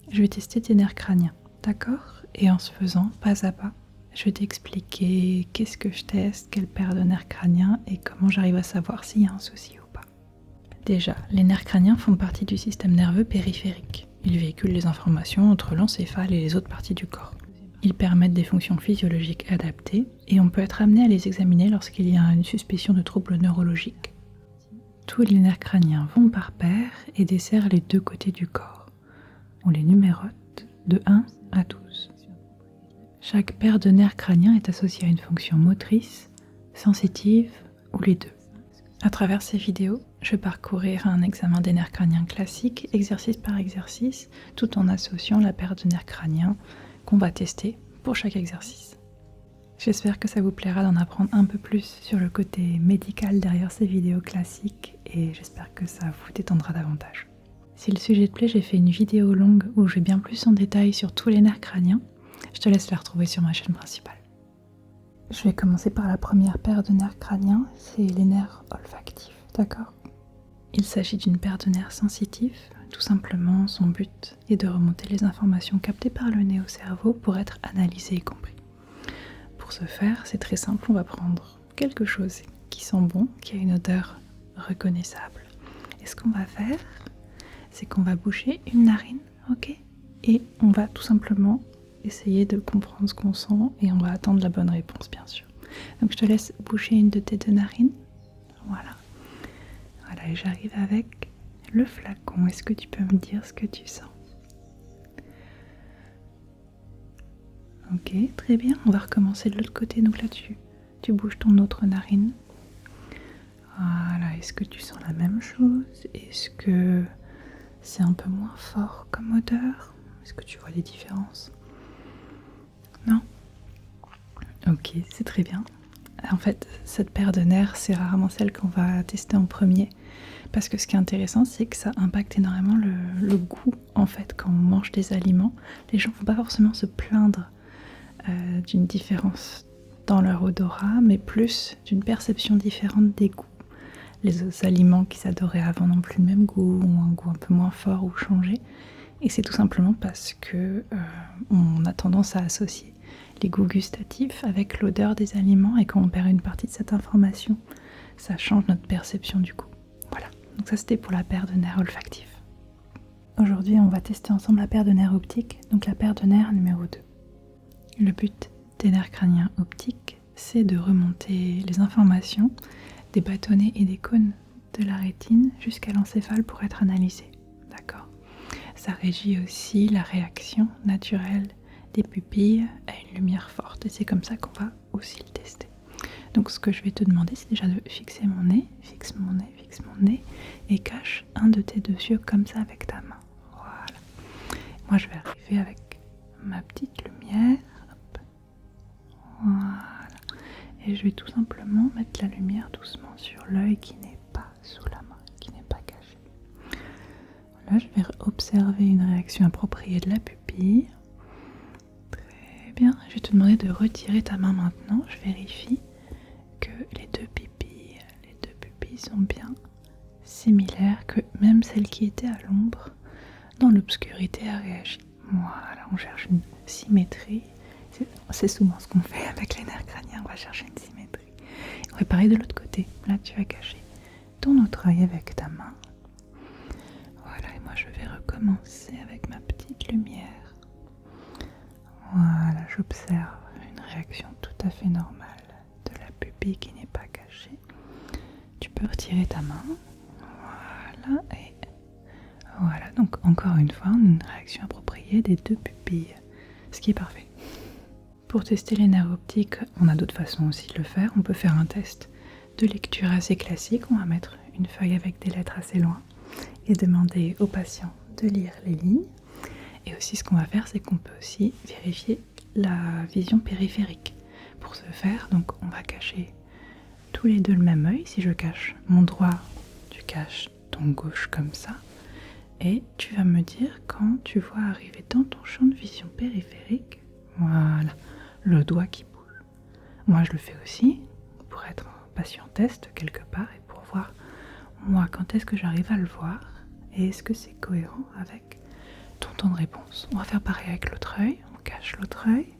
je vais tester tes nerfs crâniens, d'accord? Et en se faisant pas à pas, je vais t'expliquer qu'est-ce que je teste, quelle paire de nerfs crâniens et comment j'arrive à savoir s'il y a un souci ou pas. Déjà, les nerfs crâniens font partie du système nerveux périphérique. Ils véhiculent les informations entre l'encéphale et les autres parties du corps. Ils permettent des fonctions physiologiques adaptées et on peut être amené à les examiner lorsqu'il y a une suspicion de troubles neurologiques. Tous les nerfs crâniens vont par paire et desserrent les deux côtés du corps. On les numérote de 1 à 12. Chaque paire de nerfs crâniens est associée à une fonction motrice, sensitive ou les deux. À travers ces vidéos, je vais parcourir un examen des nerfs crâniens classique, exercice par exercice, tout en associant la paire de nerfs crâniens qu'on va tester pour chaque exercice. J'espère que ça vous plaira d'en apprendre un peu plus sur le côté médical derrière ces vidéos classiques et j'espère que ça vous détendra davantage. Si le sujet te plaît, j'ai fait une vidéo longue où je vais bien plus en détail sur tous les nerfs crâniens. Je te laisse la retrouver sur ma chaîne principale. Je vais commencer par la première paire de nerfs crâniens, c'est les nerfs olfactifs, d'accord? Il s'agit d'une paire de nerfs sensitifs. Tout simplement, son but est de remonter les informations captées par le nez au cerveau pour être analysées et compris. Pour ce faire, c'est très simple, on va prendre quelque chose qui sent bon, qui a une odeur reconnaissable. Et ce qu'on va faire, c'est qu'on va boucher une narine, ok? Et on va tout simplement essayer de comprendre ce qu'on sent et on va attendre la bonne réponse, bien sûr. Donc je te laisse boucher une de tes deux narines. Voilà. Voilà, et j'arrive avec le flacon. Est-ce que tu peux me dire ce que tu sens? Ok, très bien. On va recommencer de l'autre côté. Donc là, tu bouges ton autre narine. Voilà, est-ce que tu sens la même chose? Est-ce que c'est un peu moins fort comme odeur? Est-ce que tu vois des différences? Non? Ok, c'est très bien. En fait, cette paire de nerfs, c'est rarement celle qu'on va tester en premier. Parce que ce qui est intéressant, c'est que ça impacte énormément le goût. En fait, quand on mange des aliments, les gens ne vont pas forcément se plaindre d'une différence dans leur odorat, mais plus d'une perception différente des goûts. Les aliments qui s'adoraient avant n'ont plus le même goût, ont un goût un peu moins fort ou changé. Et c'est tout simplement parce que on a tendance à associer les goûts gustatifs avec l'odeur des aliments et quand on perd une partie de cette information, ça change notre perception du goût. Voilà, donc ça c'était pour la paire de nerfs olfactifs. Aujourd'hui, on va tester ensemble la paire de nerfs optiques, donc la paire de nerfs numéro 2. Le but des nerfs crâniens optiques, c'est de remonter les informations des bâtonnets et des cônes de la rétine jusqu'à l'encéphale pour être analysées. D'accord ? Ça régit aussi la réaction naturelle des pupilles à une lumière forte et c'est comme ça qu'on va aussi le tester. Donc ce que je vais te demander, c'est déjà de fixer mon nez, fixe mon nez et cache un de tes deux yeux comme ça avec ta main. Voilà. Moi je vais arriver avec ma petite lumière. Hop. Voilà. Et je vais tout simplement mettre la lumière doucement sur l'œil qui n'est pas sous la main, qui n'est pas caché. Là, je vais observer une réaction appropriée de la pupille. Très bien. Je vais te demander de retirer ta main maintenant. Je vérifie que les deux pupilles sont bien similaires, que même celle qui était à l'ombre, dans l'obscurité, a réagi. Voilà, on cherche une symétrie. C'est souvent ce qu'on fait avec les nerfs crâniens, on va chercher une symétrie. On fait pareil de l'autre côté. Là, tu vas cacher ton autre œil avec ta main. Voilà, et moi je vais recommencer avec ma petite lumière. Voilà, j'observe une réaction tout à fait normale de la pupille qui n'est pas cachée. Tu peux retirer ta main. Voilà, et voilà, donc encore une fois, une réaction appropriée des deux pupilles, ce qui est parfait. Pour tester les nerfs optiques, on a d'autres façons aussi de le faire. On peut faire un test de lecture assez classique. On va mettre une feuille avec des lettres assez loin et demander au patient de lire les lignes. Et aussi ce qu'on va faire, c'est qu'on peut aussi vérifier la vision périphérique. Pour ce faire, donc on va cacher tous les deux le même œil. Si je cache mon droit, tu caches ton gauche comme ça. Et tu vas me dire quand tu vois arriver dans ton champ de vision périphérique, voilà, le doigt qui bouge. Moi je le fais aussi pour être un patient test quelque part et pour voir moi quand est-ce que j'arrive à le voir et est-ce que c'est cohérent avec ton temps de réponse. On va faire pareil avec l'autre œil, on cache l'autre œil,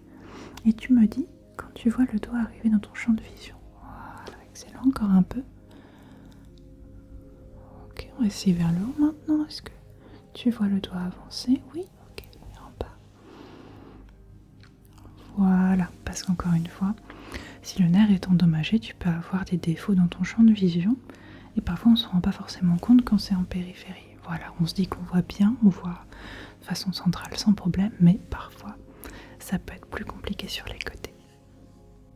et tu me dis quand tu vois le doigt arriver dans ton champ de vision. Voilà, excellent, encore un peu. Ok, on va essayer vers le haut maintenant. Est-ce que tu vois le doigt avancer? Oui, ok, et en bas. Voilà, parce qu'encore une fois, si le nerf est endommagé, tu peux avoir des défauts dans ton champ de vision, et parfois on ne se rend pas forcément compte quand c'est en périphérie. Voilà, on se dit qu'on voit bien, on voit de façon centrale sans problème, mais parfois ça peut être plus compliqué sur les côtés.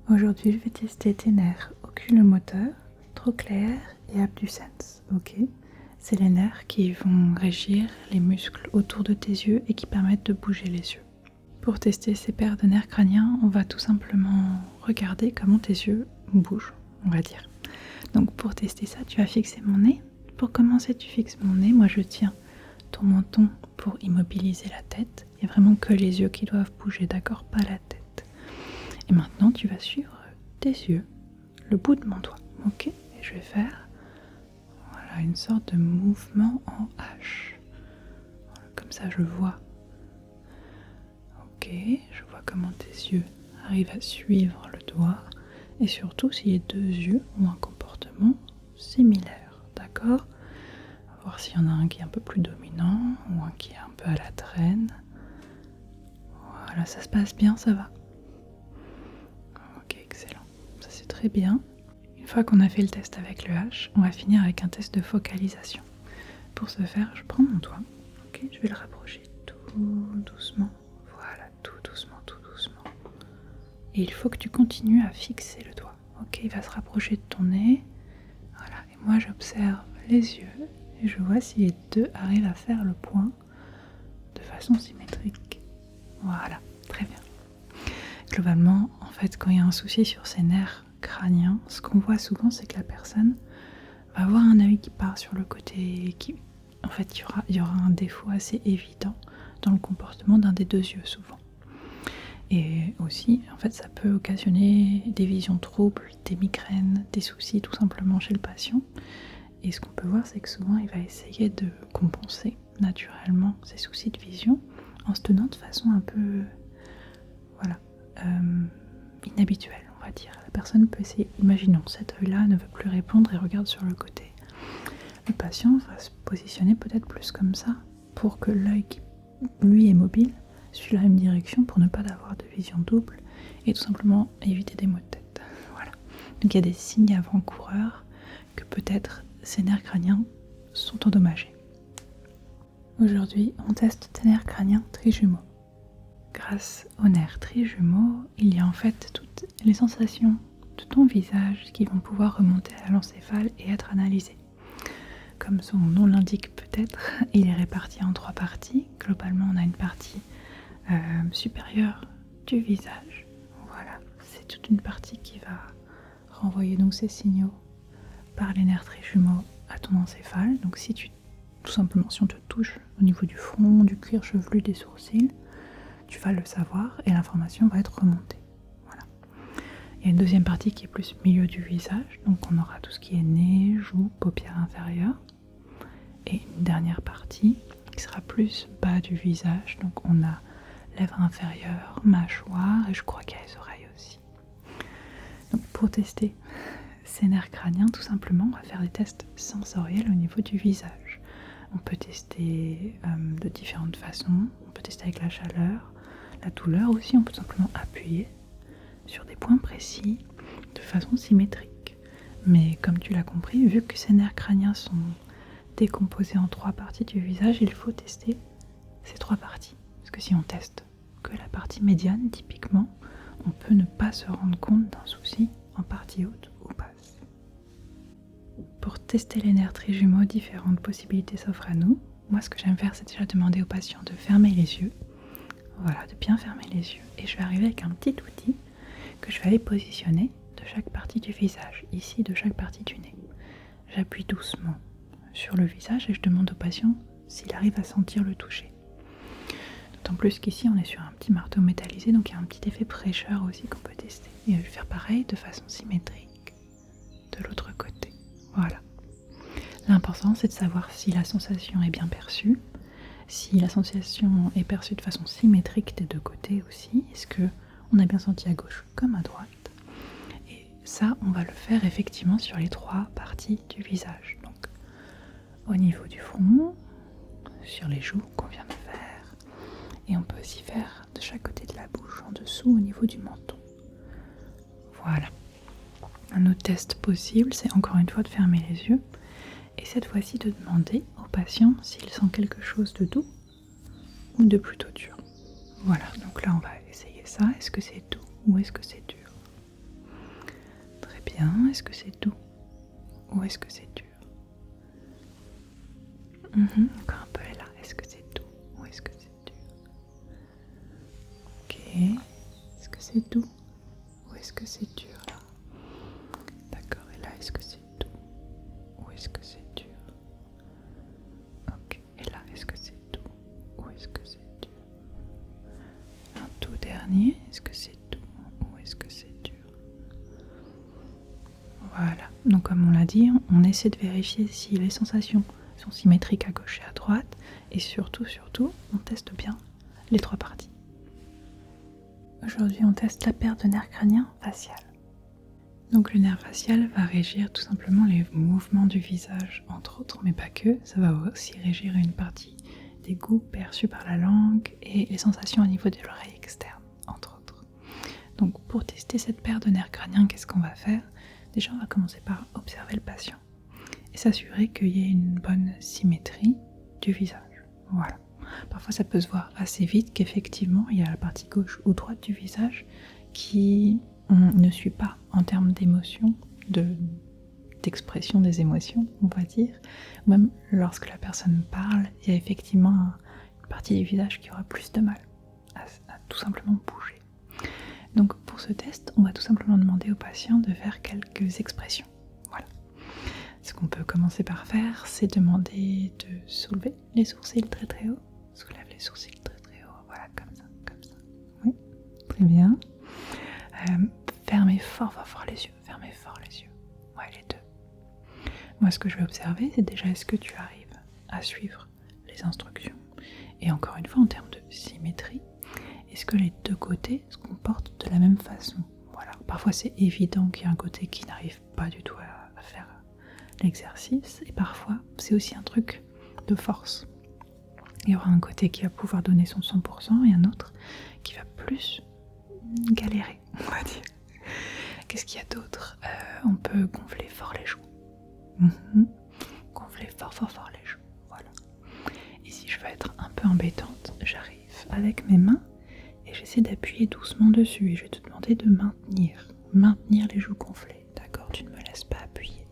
Aujourd'hui, je vais tester tes nerfs oculomoteurs, trochléaire et abducens, ok? C'est les nerfs qui vont régir les muscles autour de tes yeux et qui permettent de bouger les yeux. Pour tester ces paires de nerfs crâniens, on va tout simplement regarder comment tes yeux bougent, on va dire. Donc pour tester ça, tu vas fixer mon nez. Pour commencer, tu fixes mon nez. Moi, je tiens ton menton pour immobiliser la tête. Il n'y a vraiment que les yeux qui doivent bouger, d'accord? Pas la tête. Et maintenant, tu vas suivre tes yeux, le bout de mon doigt, ok? Et je vais faire voilà, une sorte de mouvement en H. Voilà, comme ça, je vois. Ok, je vois comment tes yeux arrivent à suivre le doigt. Et surtout, si les deux yeux ont un comportement similaire, d'accord? On va voir s'il y en a un qui est un peu plus dominant ou un qui est un peu à la traîne. Voilà, ça se passe bien, ça va. Ok, excellent. Ça c'est très bien. Une fois qu'on a fait le test avec le H, on va finir avec un test de focalisation. Pour ce faire, je prends mon doigt. Ok, je vais le rapprocher tout doucement. Voilà, tout doucement, tout doucement. Et il faut que tu continues à fixer le doigt. Ok, il va se rapprocher de ton nez. Voilà, et moi j'observe les yeux et je vois si les deux arrivent à faire le point de façon symétrique. Voilà, très bien. Globalement, en fait, quand il y a un souci sur ces nerfs crâniens, ce qu'on voit souvent, c'est que la personne va avoir un œil qui part sur le côté, en fait, il y aura un défaut assez évident dans le comportement d'un des deux yeux, souvent. Et aussi, en fait, ça peut occasionner des visions troubles, des migraines, des soucis tout simplement chez le patient. Et ce qu'on peut voir, c'est que souvent, il va essayer de compenser naturellement ses soucis de vision en se tenant de façon un peu, voilà, inhabituelle, on va dire. La personne peut essayer, imaginons, cet œil-là ne veut plus répondre et regarde sur le côté. Le patient va se positionner peut-être plus comme ça pour que l'œil qui, lui, est mobile suive la même direction pour ne pas avoir de vision double et tout simplement éviter des maux de tête. Voilà. Donc il y a des signes avant-coureurs que peut-être ces nerfs crâniens sont endommagés. Aujourd'hui, on teste tes nerfs crâniens trijumeaux. Grâce aux nerfs trijumeaux, il y a en fait toutes les sensations de ton visage qui vont pouvoir remonter à l'encéphale et être analysées. Comme son nom l'indique peut-être, il est réparti en 3 parties. Globalement, on a une partie supérieure du visage. Voilà, c'est toute une partie qui va renvoyer donc ces signaux par les nerfs trijumeaux à ton encéphale. Donc tout simplement, si on te touche au niveau du front, du cuir chevelu, des sourcils, tu vas le savoir et l'information va être remontée. Voilà. Il y a une deuxième partie qui est plus milieu du visage, donc on aura tout ce qui est nez, joues, paupières inférieures. Et une dernière partie qui sera plus bas du visage, donc on a lèvres inférieures, mâchoire et je crois qu'il y a les oreilles aussi. Donc pour tester ces nerfs crâniens, tout simplement, on va faire des tests sensoriels au niveau du visage. On peut tester de différentes façons, on peut tester avec la chaleur, la douleur aussi, on peut simplement appuyer sur des points précis de façon symétrique. Mais comme tu l'as compris, vu que ces nerfs crâniens sont décomposés en 3 parties du visage, il faut tester ces 3 parties. Parce que si on teste que la partie médiane, typiquement, on peut ne pas se rendre compte d'un souci en partie haute ou basse. Pour tester les nerfs trijumeaux, différentes possibilités s'offrent à nous. Moi, ce que j'aime faire, c'est déjà demander au patient de fermer les yeux. Voilà, de bien fermer les yeux. Et je vais arriver avec un petit outil que je vais aller positionner de chaque partie du visage, ici de chaque partie du nez. J'appuie doucement sur le visage et je demande au patient s'il arrive à sentir le toucher. D'autant plus qu'ici on est sur un petit marteau métallisé, donc il y a un petit effet prêcheur aussi qu'on peut tester. Et je vais faire pareil de façon symétrique de l'autre côté. Voilà. L'important c'est de savoir si la sensation est bien perçue, si la sensation est perçue de façon symétrique des deux côtés aussi. Est-ce que on a bien senti à gauche comme à droite? Et ça, on va le faire effectivement sur les 3 parties du visage. Donc, au niveau du front, sur les joues qu'on vient de faire, et on peut aussi faire de chaque côté de la bouche, en dessous, au niveau du menton. Voilà. Un autre test possible, c'est encore une fois de fermer les yeux, et cette fois-ci de demander au patient s'il sent quelque chose de doux ou de plutôt dur. Voilà, donc là on va essayer ça. Est-ce que c'est doux ou est-ce que c'est dur? Très bien, est-ce que c'est doux ou est-ce que c'est dur? Encore un peu là, est-ce que c'est doux ou est-ce que c'est dur? Ok, est-ce que c'est doux ou est-ce que c'est dur là? D'accord, et là est-ce que c'est doux ou est-ce que c'est dur? Ok, et là est-ce que c'est doux ou est-ce que c'est dur? Un tout dernier, est-ce que c'est doux ou est-ce que c'est dur? Voilà, donc comme on l'a dit, on essaie de vérifier si les sensations sont symétriques à gauche et à droite, et surtout, on teste bien les 3 parties. Aujourd'hui, on teste la paire de nerfs crâniens facial. Donc le nerf facial va régir tout simplement les mouvements du visage, entre autres, mais pas que. Ça va aussi régir une partie des goûts perçus par la langue et les sensations au niveau de l'oreille externe, entre autres. Donc pour tester cette paire de nerfs crâniens, qu'est-ce qu'on va faire? Déjà, on va commencer par observer le patient et s'assurer qu'il y ait une bonne symétrie du visage. Voilà. Parfois, ça peut se voir assez vite qu'effectivement, il y a la partie gauche ou droite du visage qui ne suit pas en termes d'émotion, d'expression des émotions, on va dire. Même lorsque la personne parle, il y a effectivement une partie du visage qui aura plus de mal à tout simplement bouger. Donc pour ce test, on va tout simplement demander au patient de faire quelques expressions. Voilà. Ce qu'on peut commencer par faire, c'est demander de soulever les sourcils très très haut. Soulève les sourcils très très haut. Voilà, comme ça, comme ça. Oui, très bien. Fermez fort les yeux. Fermez fort les yeux. Ouais, les deux. Moi, ce que je vais observer, c'est déjà est-ce que tu arrives à suivre les instructions. Et encore une fois, en termes de symétrie, est-ce que les deux côtés se comportent de la même façon? Voilà. Parfois, c'est évident qu'il y a un côté qui n'arrive pas du tout à faire l'exercice. Et parfois, c'est aussi un truc de force. Il y aura un côté qui va pouvoir donner son 100% et un autre qui va plus galérer, on va dire. Qu'est-ce qu'il y a d'autre? On peut gonfler fort les joues. Gonfler fort les joues. Voilà. Et si je veux être un peu embêtante, j'arrive avec mes mains et j'essaie d'appuyer doucement dessus et je vais te demander de maintenir les joues gonflées. D'accord? Tu ne me laisses pas appuyer.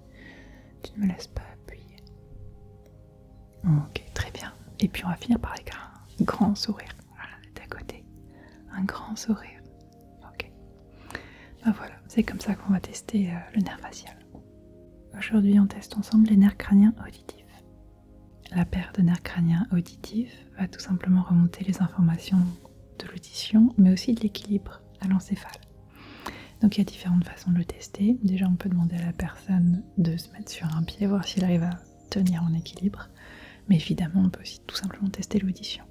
Ok, très bien. Et puis on va finir par avec un grand sourire. Voilà, d'à côté. Un grand sourire. Ok. Ben voilà, c'est comme ça qu'on va tester le nerf facial. Aujourd'hui, on teste ensemble les nerfs crâniens auditifs. La paire de nerfs crâniens auditifs va tout simplement remonter les informations de l'audition, mais aussi de l'équilibre à l'encéphale. Donc il y a différentes façons de le tester. Déjà, on peut demander à la personne de se mettre sur un pied, voir s'il arrive à tenir en équilibre. Mais évidemment, on peut aussi tout simplement tester l'audition.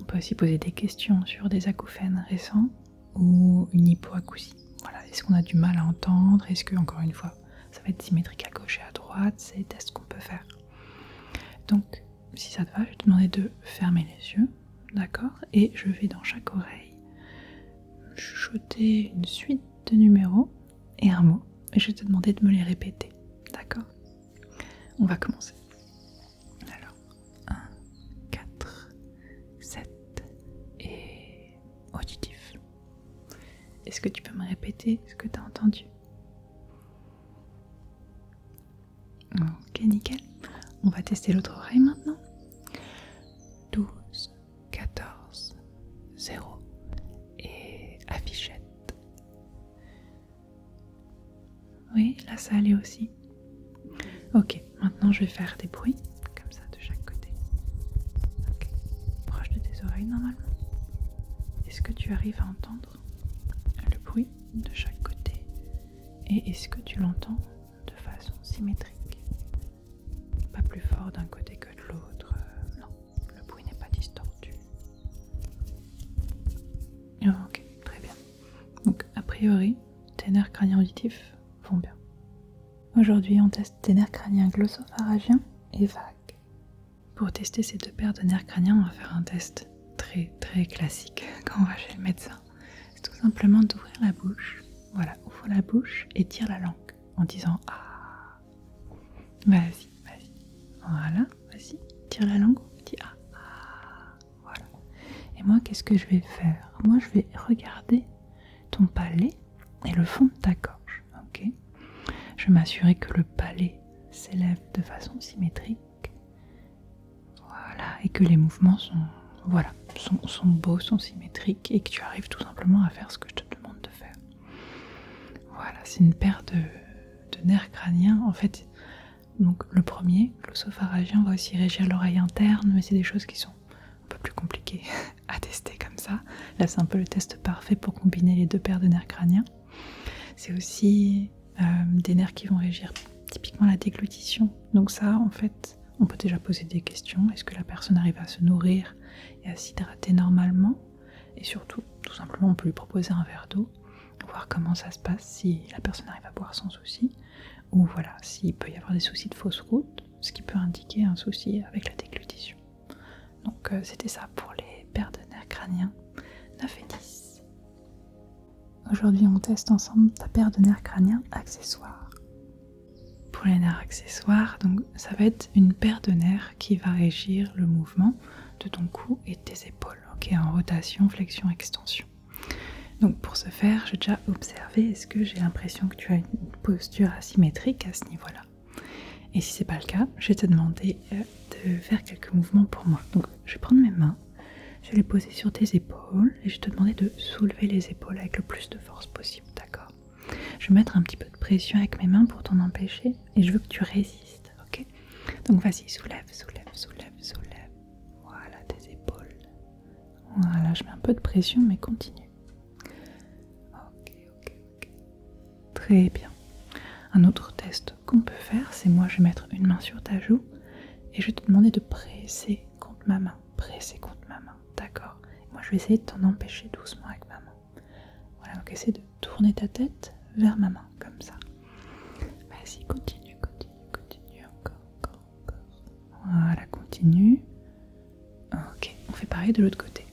On peut aussi poser des questions sur des acouphènes récents ou une hypoacousie. Voilà, est-ce qu'on a du mal à entendre? Est-ce que, encore une fois, ça va être symétrique à gauche et à droite? C'est des tests qu'on peut faire. Donc, si ça te va, je vais te demander de fermer les yeux, d'accord? Et je vais dans chaque oreille chuchoter une suite de numéros et un mot. Et je vais te demander de me les répéter, d'accord? On va commencer. Alors, 1, 4, 7 et auditif. Est-ce que tu peux me répéter ce que tu as entendu? Ok, nickel. On va tester l'autre oreille maintenant. 12, 14, 0 et affichette. Oui, là ça allait aussi. Ok, maintenant je vais faire des bruits, comme ça de chaque côté. Ok, proche de tes oreilles normalement. Est-ce que tu arrives à entendre le bruit de chaque côté? Et est-ce que tu l'entends de façon symétrique? Pas plus fort d'un côté que de l'autre, non, le bruit n'est priori, tes nerfs crâniens auditifs vont bien. Aujourd'hui, on teste tes nerfs crâniens glossopharyngiens et vagues. Pour tester ces deux paires de nerfs crâniens, on va faire un test très très classique quand on va chez le médecin. C'est tout simplement d'ouvrir la bouche. Voilà, ouvre la bouche et tire la langue en disant ah. Vas-y. Voilà, vas-y, tire la langue, dis ah. Voilà. Et moi, qu'est-ce que je vais faire? Moi, je vais regarder ton palais et le fond de ta gorge, ok? Je vais m'assurer que le palais s'élève de façon symétrique. Voilà, et que les mouvements sont beaux, sont symétriques et que tu arrives tout simplement à faire ce que je te demande de faire. Voilà, c'est une paire de nerfs crâniens. En fait, donc le premier, glossopharyngien, va aussi régir l'oreille interne, mais c'est des choses qui sont un peu plus compliquées à tester comme ça. Là, c'est un peu le test parfait pour combiner les deux paires de nerfs crâniens. C'est aussi des nerfs qui vont régir typiquement la déglutition. Donc ça, en fait, on peut déjà poser des questions. Est-ce que la personne arrive à se nourrir et à s'hydrater normalement? Et surtout, tout simplement, on peut lui proposer un verre d'eau, voir comment ça se passe, si la personne arrive à boire sans souci, ou voilà, s'il peut y avoir des soucis de fausse route, ce qui peut indiquer un souci avec la déglutition. Donc c'était ça pour les paires de nerfs crâniens 9 et 10. Aujourd'hui, on teste ensemble ta paire de nerfs crâniens accessoires. Pour les nerfs accessoires, donc ça va être une paire de nerfs qui va régir le mouvement de ton cou et de tes épaules, ok, en rotation, flexion, extension. Donc pour ce faire, j'ai déjà observé, est-ce que j'ai l'impression que tu as une posture asymétrique à ce niveau-là? Et si c'est pas le cas, je vais te demander de faire quelques mouvements pour moi. Donc je vais prendre mes mains, je vais les poser sur tes épaules et je vais te demander de soulever les épaules avec le plus de force possible, d'accord? Je vais mettre un petit peu de pression avec mes mains pour t'en empêcher et je veux que tu résistes, ok? Donc vas-y, soulève. Voilà tes épaules. Voilà, je mets un peu de pression mais continue. Ok. Très bien. Un autre test qu'on peut faire, c'est moi je vais mettre une main sur ta joue et je vais te demander de presser contre ma main. D'accord? Moi je vais essayer de t'en empêcher doucement avec ma main. Voilà, donc essaie de tourner ta tête vers ma main, comme ça. Vas-y, continue, encore. Voilà, continue. Ok, on fait pareil de l'autre côté.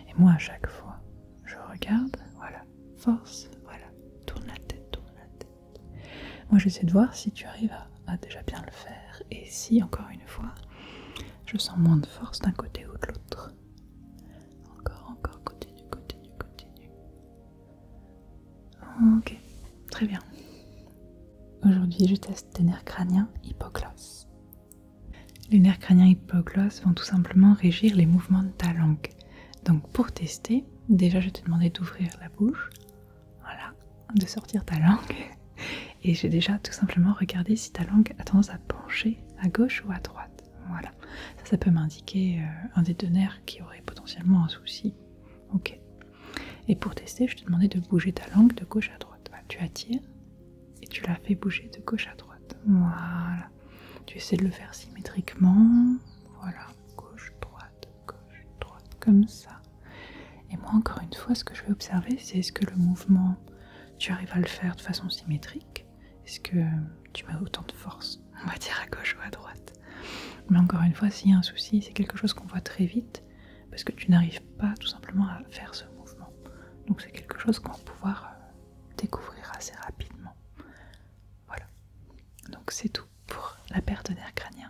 Et moi à chaque fois, je regarde, voilà, force, voilà, tourne la tête. Moi j'essaie de voir si tu arrives à déjà bien le faire et si, encore une fois, je sens moins de force d'un côté ou de l'autre. Encore, continue. Ok, très bien. Aujourd'hui, je teste tes nerfs crâniens hypoglosses. Les nerfs crâniens hypoglosses vont tout simplement régir les mouvements de ta langue. Donc pour tester, déjà je vais te demander d'ouvrir la bouche, voilà, de sortir ta langue. Et j'ai déjà tout simplement regardé si ta langue a tendance à pencher à gauche ou à droite. Voilà, ça peut m'indiquer un des deux nerfs qui aurait potentiellement un souci. Ok. Et pour tester, je te demandais de bouger ta langue de gauche à droite. Voilà, tu attires et tu la fais bouger de gauche à droite. Voilà. Tu essaies de le faire symétriquement. Voilà, gauche, droite, comme ça. Et moi, encore une fois, ce que je vais observer, c'est est-ce que le mouvement, tu arrives à le faire de façon symétrique? Est-ce que tu mets autant de force, on va dire, à gauche ou à droite? Mais encore une fois, s'il y a un souci, c'est quelque chose qu'on voit très vite, parce que tu n'arrives pas tout simplement à faire ce mouvement. Donc c'est quelque chose qu'on va pouvoir découvrir assez rapidement. Voilà. Donc c'est tout pour la paire de nerfs crâniens.